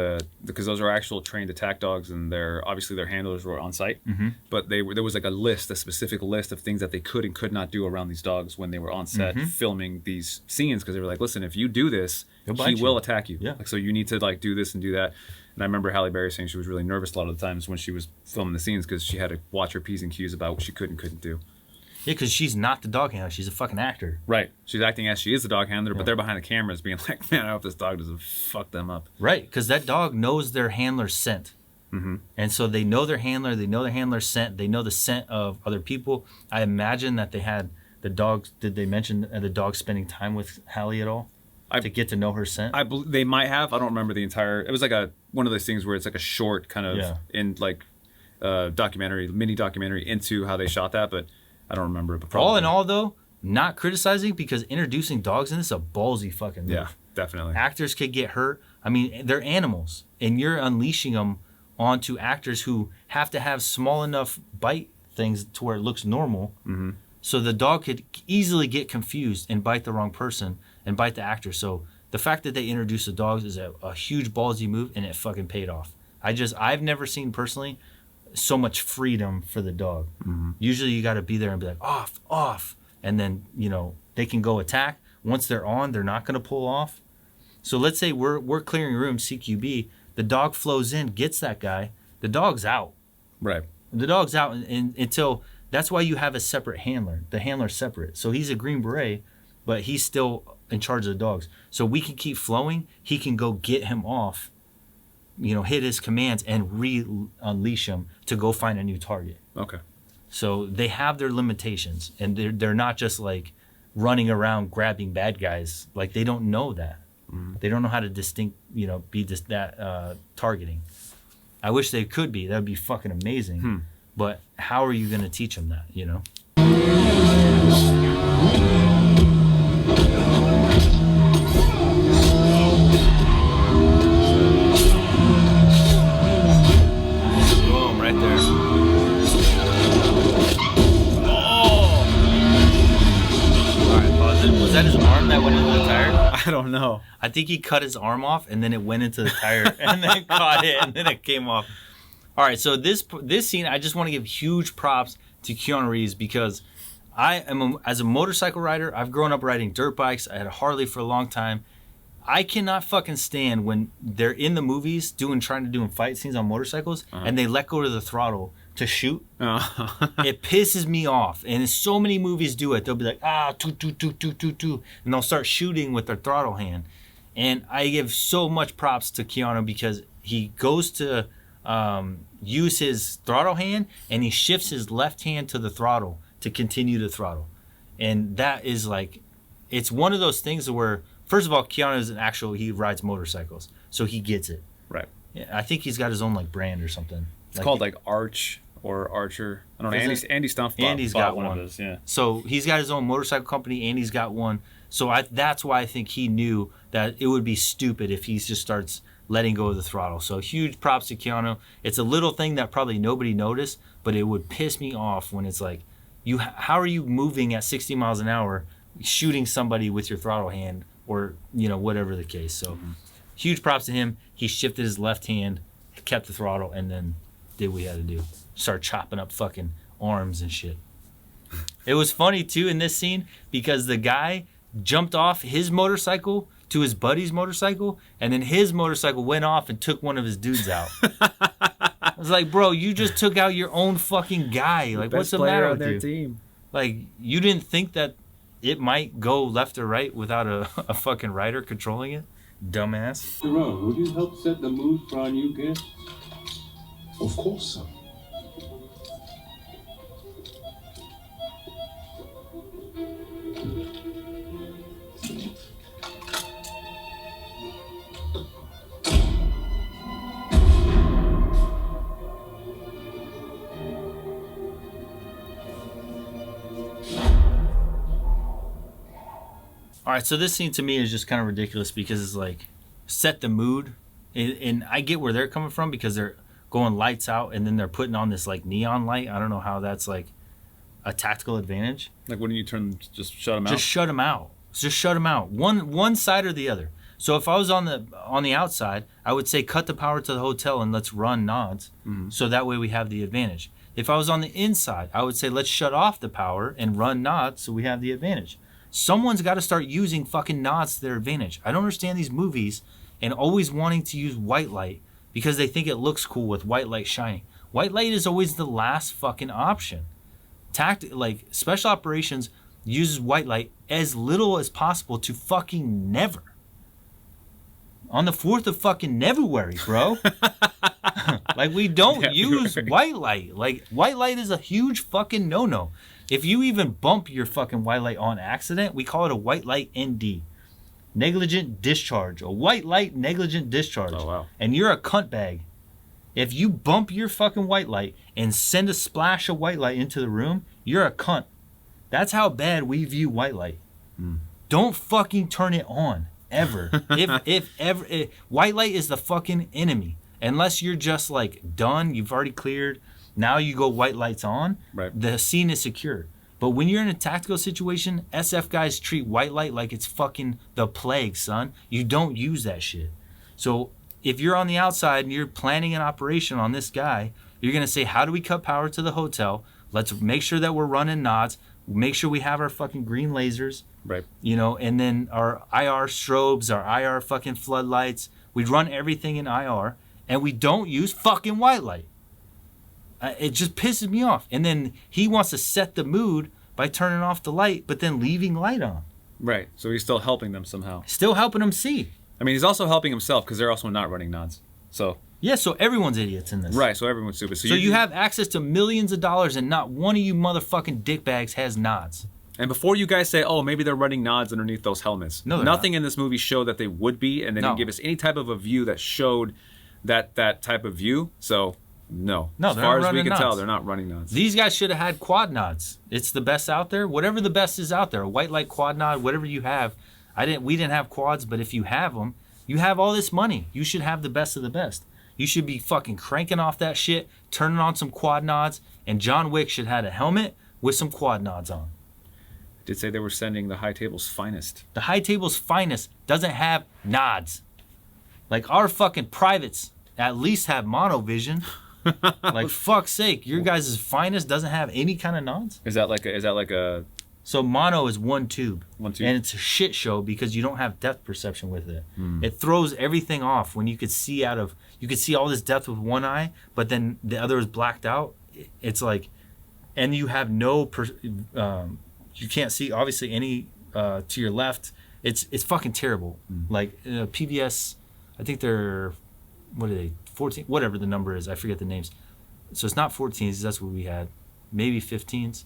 because those are actual trained attack dogs, and obviously their handlers were on site. Mm-hmm. But there was like a specific list of things that they could and could not do around these dogs when they were on set filming these scenes, because they were like, listen, if you do this, he will attack you. Yeah. Like, so you need to like do this and do that. And I remember Halle Berry saying she was really nervous a lot of the times when she was filming the scenes because she had to watch her P's and Q's about what she could and couldn't do. Yeah, because she's not the dog handler. She's a fucking actor. Right. She's acting as she is the dog handler, but they're behind the cameras being like, man, I hope this dog doesn't fuck them up. Right, because that dog knows their handler's scent. Mm-hmm. And so they know their handler. They know their handler's scent. They know the scent of other people. I imagine that they had the dogs. Did they mention the dog spending time with Halle at all? To get to know her scent? They might have. I don't remember the entire... It was like one of those things where it's like a short kind of in like mini documentary into how they shot that, but I don't remember it. But all in all, though, not criticizing, because introducing dogs in this is a ballsy fucking move. Yeah, definitely. Actors could get hurt. I mean, they're animals, and you're unleashing them onto actors who have to have small enough bite things to where it looks normal. Mm-hmm. So the dog could easily get confused and bite the wrong person and bite the actor. So the fact that they introduced the dogs is a huge ballsy move, and it fucking paid off. I've never seen personally so much freedom for the dog. Mm-hmm. Usually you got to be there and be like, off. And then, they can go attack. Once they're on, they're not going to pull off. So let's say we're clearing room, CQB. The dog flows in, gets that guy. The dog's out. Right. The dog's out until... That's why you have a separate handler. The handler's separate. So he's a Green Beret, but he's still in charge of the dogs. So we can keep flowing. He can go get him off, hit his commands and re-unleash him to go find a new target. Okay. So they have their limitations, and they're not just like running around grabbing bad guys. Like, they don't know that. Mm-hmm. They don't know how to be targeting. I wish they could be. That would be fucking amazing. But how are you going to teach them that, Boom, right there. Oh! All right, pause it. Was that his arm that went into the tire? I don't know. I think he cut his arm off, and then it went into the tire, and then caught it, and then it came off. All right, so this scene, I just want to give huge props to Keanu Reeves, because as a motorcycle rider, I've grown up riding dirt bikes. I had a Harley for a long time. I cannot fucking stand when they're in the movies trying to do fight scenes on motorcycles, and they let go to the throttle to shoot. It pisses me off, and so many movies do it. They'll be like, toot, and they'll start shooting with their throttle hand. And I give so much props to Keanu, because he goes to use his throttle hand, and he shifts his left hand to the throttle to continue to throttle. And that is like, it's one of those things where, first of all, Keanu is he rides motorcycles, so he gets it. Right. Yeah, I think he's got his own brand or something. It's called Arch or Archer. I don't know. Andy Stumpf bought one of his. Yeah. So he's got his own motorcycle company, and he's got one. So that's why I think he knew that it would be stupid if he just starts letting go of the throttle. So huge props to Keanu. It's a little thing that probably nobody noticed, but it would piss me off when it's like, how are you moving at 60 miles an hour, shooting somebody with your throttle hand, or whatever the case. So huge props to him. He shifted his left hand, kept the throttle, and then did what he had to do. Start chopping up fucking arms and shit. It was funny too in this scene, because the guy jumped off his motorcycle to his buddy's motorcycle, and then his motorcycle went off and took one of his dudes out. I was like, bro, you just took out your own fucking guy. Like, what's the matter with you? Team. Like, you didn't think that it might go left or right without a fucking rider controlling it? Dumbass. Jerome, would you help set the mood for our new guest? Of course, sir. All right, so this scene to me is just kind of ridiculous, because it's like, set the mood. And I get where they're coming from, because they're going lights out and then they're putting on this neon light. I don't know how that's a tactical advantage. Like, wouldn't you just shut them out? Just shut them out. Just shut them out. One side or the other. So if I was on the outside, I would say cut the power to the hotel and let's run nods. So that way we have the advantage. If I was on the inside, I would say let's shut off the power and run nods so we have the advantage. Someone's got to start using fucking nods to their advantage. I don't understand these movies and always wanting to use white light because they think it looks cool with white light shining. White light is always the last fucking option. Like special operations uses white light as little as possible to fucking never. On the 4th of fucking February, bro. Like, we don't use white light. Like, white light is a huge fucking no-no. If you even bump your fucking white light on accident, we call it a white light ND. Negligent discharge. A white light negligent discharge. Oh, wow. And you're a cunt bag. If you bump your fucking white light and send a splash of white light into the room, you're a cunt. That's how bad we view white light. Don't fucking turn it on. Ever. If white light is the fucking enemy. Unless you're just like done, you've already cleared, now you go white lights on, right. The scene is secure. But when you're in a tactical situation, SF guys treat white light like it's fucking the plague, son. You don't use that shit. So if you're on the outside and you're planning an operation on this guy, you're going to say, how do we cut power to the hotel? Let's make sure that we're running nods. Make sure we have our fucking green lasers. Right. You know, and then our IR strobes, our IR fucking floodlights. We run everything in IR, and we don't use fucking white light. It just pisses me off. And then he wants to set the mood by turning off the light, but then leaving light on. Right. So he's still helping them somehow. Still helping them see. I mean, he's also helping himself because they're also not running nods. So. Yeah, so everyone's idiots in this. Right, so everyone's stupid. So you have access to millions of dollars and not one of you motherfucking dickbags has nods. And before you guys say, oh, maybe they're running nods underneath those helmets. No, nothing in this movie showed that they would be, and they didn't give us any type of a view that showed that type of view. So, no. As far as we can tell, they're not running nods. These guys should have had quad nods. It's the best out there. Whatever the best is out there. A white light quad nod, whatever you have. We didn't have quads, but if you have them, you have all this money. You should have the best of the best. You should be fucking cranking off that shit, turning on some quad nods, and John Wick should have a helmet with some quad nods on. Did say they were sending the high table's finest. The high table's finest doesn't have nods. Like our fucking privates at least have monovision. Like fuck's sake, your guys' finest doesn't have any kind of nods? Is that like a So mono is one tube. One tube. And it's a shit show because you don't have depth perception with it. It throws everything off when you could see all this depth with one eye, but then the other is blacked out. It's like, and you have you can't see obviously any to your left. It's fucking terrible. Like PVS, I think they're, what are they, 14, whatever the number is, I forget the names. So it's not 14s, that's what we had, maybe 15s.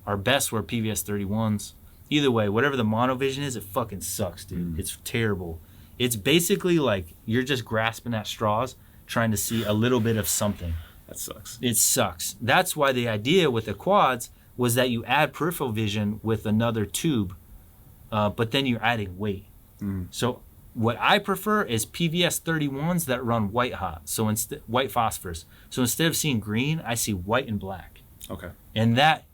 Our best were PVS 31s. Either way, whatever the monovision is, it fucking sucks, dude. It's terrible. It's basically like you're just grasping at straws, trying to see a little bit of something. That sucks. It sucks. That's why the idea with the quads was that you add peripheral vision with another tube, but then you're adding weight. So what I prefer is PVS 31s that run white hot, so white phosphorus. So instead of seeing green, I see white and black. Okay. And that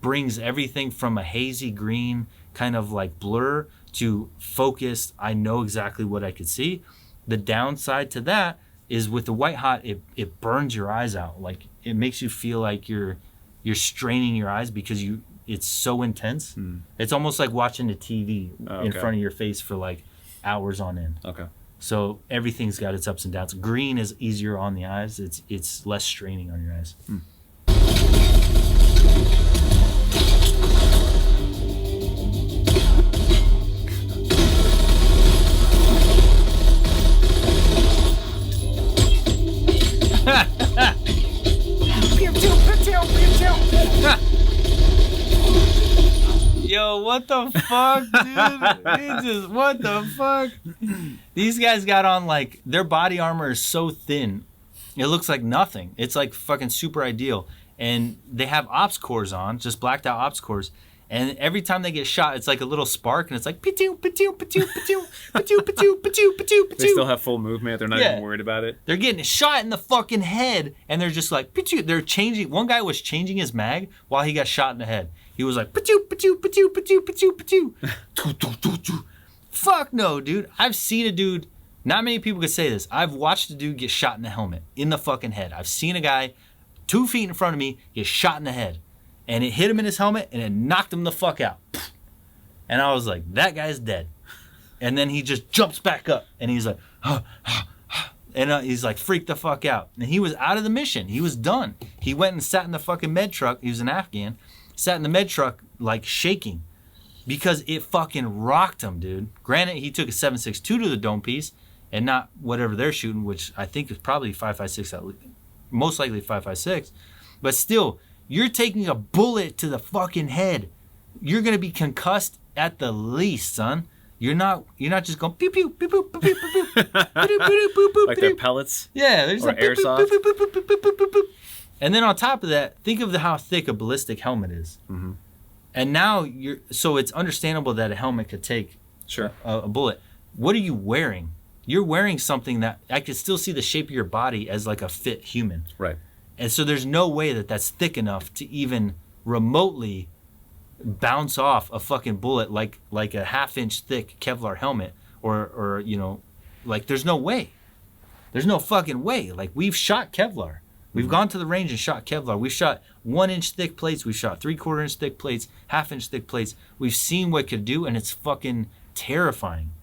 brings everything from a hazy green kind of like blur to focused. I know exactly what I could see. The downside to that is with the white hot, it burns your eyes out. Like it makes you feel like you're straining your eyes because it's so intense. It's almost like watching the TV in front of your face for like hours on end. Okay. So everything's got its ups and downs. Green is easier on the eyes. It's less straining on your eyes. Yo, what the fuck, dude? What the fuck? These guys got on like, their body armor is so thin. It looks like nothing. It's like fucking super ideal. And they have ops cores on, just blacked out ops cores. And every time they get shot, it's like a little spark, and it's like patoo, patoo, patoo, patoo, patoo, patoo, patoo, patoo, patoo. They still have full movement. They're not even worried about it. They're getting shot in the fucking head, and they're just like patoo. They're changing. One guy was changing his mag while he got shot in the head. He was like patoo, patoo, patoo, patoo, patoo, patoo, Fuck no, dude. I've seen a dude, not many people could say this. I've watched a dude get shot in the helmet, in the fucking head. I've seen a guy 2 feet in front of me get shot in the head. And it hit him in his helmet and it knocked him the fuck out. And I was like, that guy's dead. And then he just jumps back up and he's like, and he's like freaked the fuck out. And he was out of the mission. He was done. He went and sat in the fucking med truck. He was an Afghan. Sat in the med truck like shaking because it fucking rocked him, dude. Granted, he took a 7.62 to the dome piece and not whatever they're shooting, which I think is probably 5.56, most likely 5.56. But still, you're taking a bullet to the fucking head. You're gonna be concussed at the least, son. You're not just going pew pew pew pew pew pew pew pew pew. Like they're pellets. Yeah, there's or airsoft. And then on top of that, think of how thick a ballistic helmet is. Mm-hmm. And now so it's understandable that a helmet could take a bullet. What are you wearing? You're wearing something that I could still see the shape of your body as like a fit human. Right. And so there's no way that that's thick enough to even remotely bounce off a fucking bullet like a 1/2-inch thick Kevlar helmet or like there's no way. There's no fucking way. Like we've shot Kevlar. We've gone to the range and shot Kevlar. We've shot 1-inch thick plates. We've shot 3/4-inch thick plates, 1/2-inch thick plates. We've seen what it could do and it's fucking terrifying.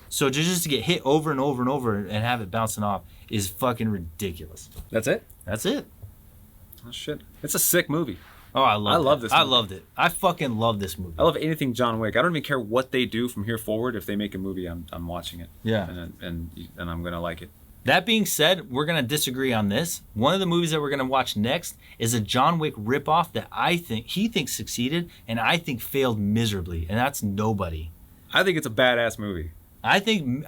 So just to get hit over and over and over and have it bouncing off is fucking ridiculous. That's it? That's it. Oh shit. It's a sick movie. Oh, I love this movie. I movie. loved it. I fucking love this movie. I love anything John Wick. I don't even care what they do from here forward. If they make a movie, I'm watching it. Yeah. And I'm gonna like it. That being said, we're gonna disagree on this. One of the movies that we're gonna watch next is a John Wick ripoff that he thinks succeeded and I think failed miserably, and that's Nobody. I think it's a badass movie. I think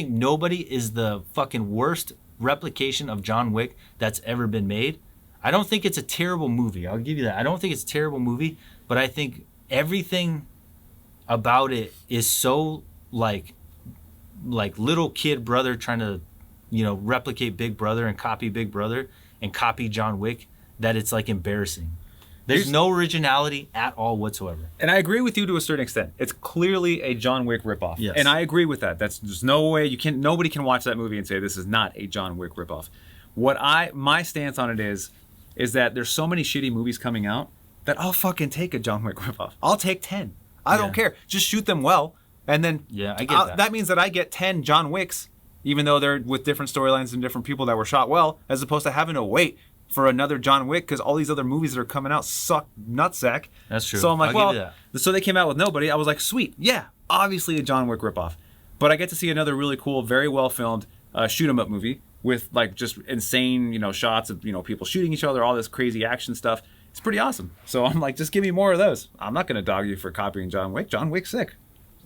Nobody is the fucking worst replication of John Wick that's ever been made. I don't think it's a terrible movie. I'll give you that. I don't think it's a terrible movie, but I think everything about it is so like little kid brother trying to, replicate Big Brother and copy Big Brother and copy John Wick that it's like embarrassing. There's no originality at all whatsoever. And I agree with you to a certain extent. It's clearly a John Wick ripoff. Yes. And I agree with that. There's no way nobody can watch that movie and say this is not a John Wick ripoff. My stance on it is that there's so many shitty movies coming out that I'll fucking take a John Wick ripoff. I'll take 10. I don't care. Just shoot them well. And then I get that. That means that I get 10 John Wicks, even though they're with different storylines and different people that were shot well, as opposed to having to wait for another John Wick because all these other movies that are coming out suck nutsack. That's true. So I'm like, I'll give you that. So they came out with Nobody. I was like, sweet. Yeah, obviously a John Wick ripoff. But I get to see another really cool, very well filmed shoot 'em up movie with like just insane, shots of, people shooting each other, all this crazy action stuff. It's pretty awesome. So I'm like, just give me more of those. I'm not going to dog you for copying John Wick. John Wick's sick.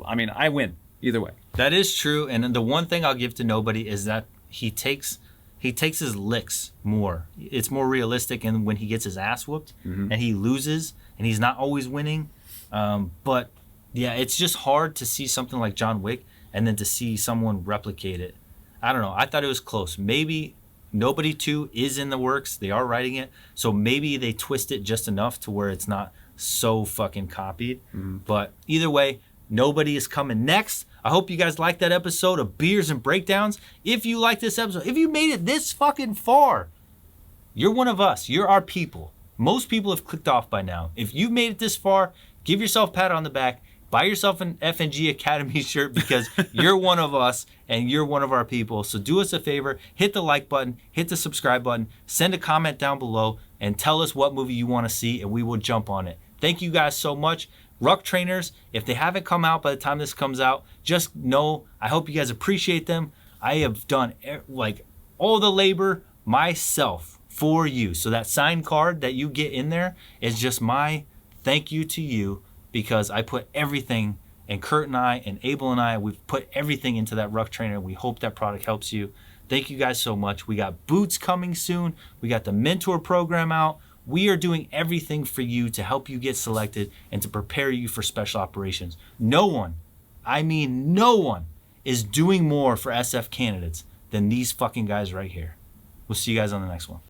I mean, I win either way. That is true. And the one thing I'll give to Nobody is that he takes his licks more. It's more realistic and when he gets his ass whooped and he loses and he's not always winning. But yeah, it's just hard to see something like John Wick and then to see someone replicate it. I don't know. I thought it was close. Maybe Nobody 2 is in the works. They are writing it. So maybe they twist it just enough to where it's not so fucking copied. But either way, Nobody is coming next. I hope you guys liked that episode of Beers and Breakdowns. If you like this episode, if you made it this fucking far, you're one of us. You're our people. Most people have clicked off by now. If you've made it this far, give yourself a pat on the back. Buy yourself an FNG Academy shirt because you're one of us and you're one of our people. So do us a favor, hit the like button, hit the subscribe button, send a comment down below, and tell us what movie you want to see, and we will jump on it. Thank you guys so much. Ruck trainers, if they haven't come out by the time this comes out, just know I hope you guys appreciate them. I have done like all the labor myself for you. So that signed card that you get in there is just my thank you to you because I put everything, and Kurt and I and Abel and I, we've put everything into that Ruck trainer. We hope that product helps you. Thank you guys so much. We got boots coming soon. We got the mentor program out. We are doing everything for you to help you get selected and to prepare you for special operations. No one, I mean no one, is doing more for SF candidates than these fucking guys right here. We'll see you guys on the next one.